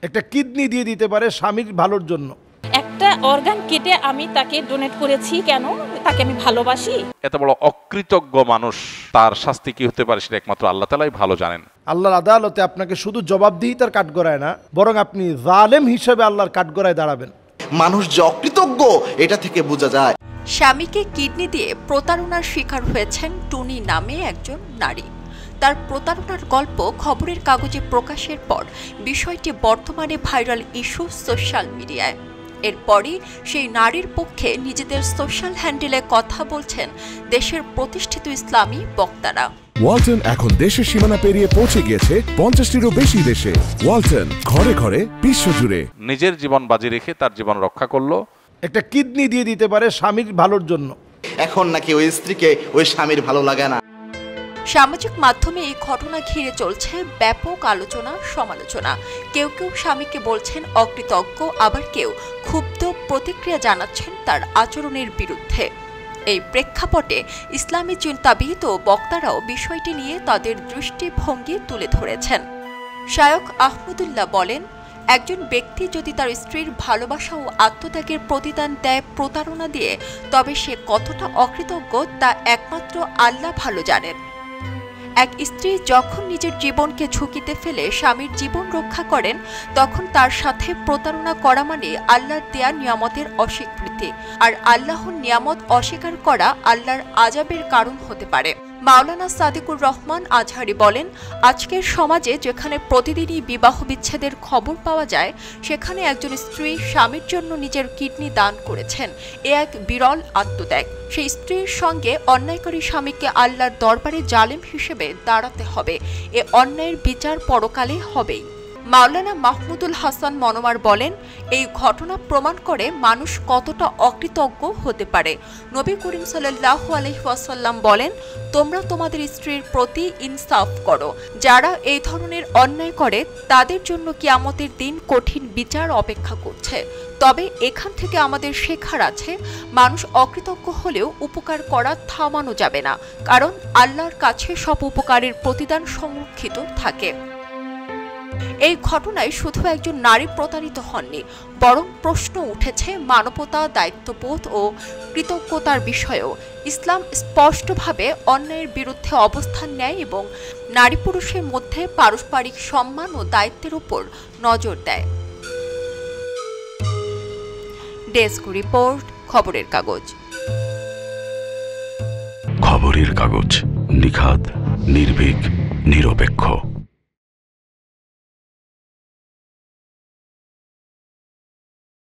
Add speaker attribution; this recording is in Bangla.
Speaker 1: একটা কিডনি দিয়ে দিতে পারে স্বামীর ভালোর জন্য।
Speaker 2: একটা অর্গান কেটে আমি তাকে ডোনেট করেছি, কেন? তাকে আমি ভালোবাসি।
Speaker 3: এত বড় অকৃতজ্ঞ মানুষ, তার শাস্তি কি হতে পারে সেটা একমাত্র আল্লাহ তাআলাই ভালো জানেন।
Speaker 1: আল্লাহর আদালতে আপনাকে শুধু জবাবদিহিতার কাঠগড়ায় না, বরং আপনি জালেম হিসেবে আল্লাহর কাঠগড়ায় দাঁড়াবেন।
Speaker 4: মানুষ যে অকৃতজ্ঞ এটা থেকে বোঝা যায়।
Speaker 5: স্বামীকে কিডনি দিয়ে প্রতারণার শিকার হয়েছেন টুনি নামে একজন নারী। তার প্রতারণার গল্প খবরের কাগজে প্রকাশের পর বিষয়টি বর্তমানে ভাইরাল ইস্যু সোশ্যাল মিডিয়ায়। এরপরই সেই নারীর পক্ষে নিজেদের সোশ্যাল হ্যান্ডেলে কথা বলছেন দেশের প্রতিষ্ঠিত ইসলামী বক্তারা।
Speaker 6: ওয়ালটন এখন দেশের সীমানা পেরিয়ে পৌঁছে গিয়েছে 50টিরও বেশি দেশে। ওয়ালটন, ঘরে ঘরে বিশ্বজুড়ে।
Speaker 3: নিজের জীবন বাজি রেখে তার জীবন রক্ষা করলো।
Speaker 1: একটা কিডনি দিয়ে দিতে পারে স্বামীর ভালোর জন্য।
Speaker 4: এখন নাকি ওই স্ত্রীকে ওই স্বামীর ভালো লাগে না।
Speaker 5: সামাজিক মাধ্যমে এই ঘটনা ঘিরে চলছে ব্যাপক আলোচনা সমালোচনা। কেউ কেউ স্বামীকে বলছেন অকৃতজ্ঞ, আবার কেউ ক্ষুব্ধ প্রতিক্রিয়া জানাচ্ছেন তার আচরণের বিরুদ্ধে। এই প্রেক্ষাপটে ইসলামী চিন্তাবিদ ও বক্তারাও বিষয়টি নিয়ে তাদের দৃষ্টিভঙ্গি তুলে ধরেছেন। শায়খ আহমদুল্লাহ বলেন, একজন ব্যক্তি যদি তার স্ত্রীর ভালোবাসা ও আত্মত্যাগের প্রতিদান দেয় প্রতারণা দিয়ে, তবে সে কতটা অকৃতজ্ঞ তা একমাত্র আল্লাহ ভালো জানেন। এক স্ত্রী যখন নিজের জীবনকে ঝুঁকিতে ফেলে স্বামীর জীবন রক্ষা করেন, তখন তার সাথে প্রতারণা করা মানে আল্লাহর দেয়া নিয়ামতের অস্বীকৃতি, আর আল্লাহর নিয়ামত অস্বীকার করা আল্লাহর আযাবের কারণ হতে পারে। মাওলানা সাদিকুর রহমান আজহারি বলেন, আজকের সমাজে যেখানে প্রতিদিনই বিবাহ বিচ্ছেদের খবর পাওয়া যায়, সেখানে একজন স্ত্রী স্বামীর জন্য নিজের কিডনি দান করেছেন। এ এক বিরল আত্মত্যাগ। সেই স্ত্রীর সঙ্গে অন্যায়কারী স্বামীকে আল্লাহর দরবারে জালেম হিসেবে দাঁড়াতে হবে। এ অন্যায়ের বিচার পরকালে হবেই। মাওলানা মাহমুদুল হাসান মনোয়ার বলেন, এই ঘটনা প্রমাণ করে মানুষ কতটা অকৃতজ্ঞ হতে পারে। নবী করিম সাল্লাল্লাহু আলাইহি ওয়াসাল্লাম বলেন, তোমরা তোমাদের স্ত্রীর প্রতি ইনসাফ করো। যারা এই ধরনের অন্যায় করে তাদের জন্য কিয়ামতের দিন কঠিন বিচার অপেক্ষা করছে। তবে এখান থেকে আমাদের শেখার আছে, মানুষ অকৃতজ্ঞ হলেও উপকার করা থামানো যাবে না, কারণ আল্লাহর কাছে সব উপকারের প্রতিদান সংরক্ষিত থাকে। এই ঘটনায় শুধু একজন নারী প্রতারিত হননি, বরং প্রশ্ন উঠেছে মানবতা, দায়িত্ববোধ ও কৃতজ্ঞতার বিষয়েও। ইসলাম স্পষ্টভাবে অন্যায়ের বিরুদ্ধে অবস্থান নেয় এবং নারী পুরুষের মধ্যে পারস্পরিক সম্মান ও দায়িত্বের উপর নজর দেয়। ডেস্ক রিপোর্ট, খবরের কাগজ।
Speaker 7: খবরের কাগজ, নিখাত, নির্ভীক, নিরপেক্ষ।